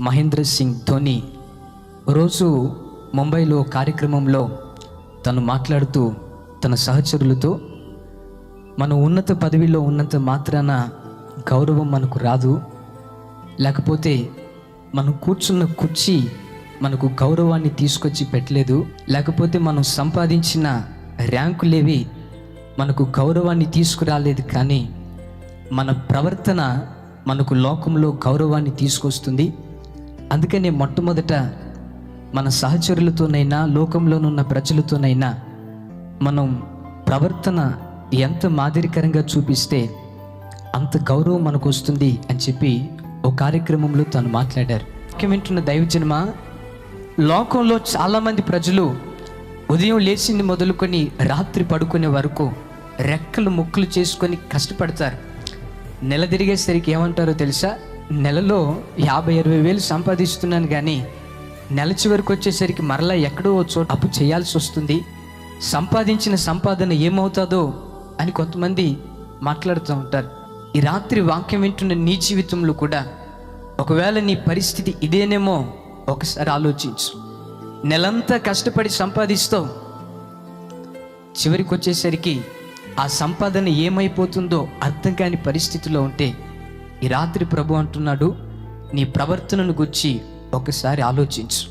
మహేంద్ర సింగ్ ధోని రోజు ముంబైలో కార్యక్రమంలో తను మాట్లాడుతూ తన సహచరులతో, మనం ఉన్నత పదవిలో ఉన్నంత మాత్రాన గౌరవం మనకు రాదు, లేకపోతే మనం కూర్చున్న కుర్చీ మనకు గౌరవాన్ని తీసుకొచ్చి పెట్టలేదు, లేకపోతే మనం సంపాదించిన ర్యాంకులేవి మనకు గౌరవాన్ని తీసుకురాలేదు, కానీ మన ప్రవర్తన మనకు లోకంలో గౌరవాన్ని తీసుకొస్తుంది. అందుకనే మొట్టమొదట మన సహచరులతోనైనా లోకంలోనున్న ప్రజలతోనైనా మనం ప్రవర్తన ఎంత మాదిరికరంగా చూపిస్తే అంత గౌరవం మనకు వస్తుంది అని చెప్పి ఒక కార్యక్రమంలో తను మాట్లాడారు. వాక్యం వింటున్న దైవజనమా, లోకంలో చాలామంది ప్రజలు ఉదయం లేచింది మొదలుకొని రాత్రి పడుకునే వరకు రెక్కలు ముక్కలు చేసుకొని కష్టపడతారు. నెల తిరిగేసరికి ఏమంటారో తెలుసా? నెలలో 50-60 వేలు సంపాదిస్తున్నాను, కానీ నెల చివరికి వచ్చేసరికి మరలా ఎక్కడో చోట అప్పు చేయాల్సి వస్తుంది, సంపాదించిన సంపాదన ఏమవుతుందో అని కొంతమంది మాట్లాడుతూ ఉంటారు. ఈ రాత్రి వాక్యం వింటున్న నీ జీవితంలో కూడా ఒకవేళ నీ పరిస్థితి ఇదేనేమో ఒకసారి ఆలోచించు. నెలంతా కష్టపడి సంపాదిస్తావు, చివరికి వచ్చేసరికి ఆ సంపాదన ఏమైపోతుందో అర్థం కాని పరిస్థితిలో ఉంటే ఈ రాత్రి ప్రభు అంటున్నాడు, నీ ప్రవర్తనను గురించి ఒకసారి ఆలోచించు.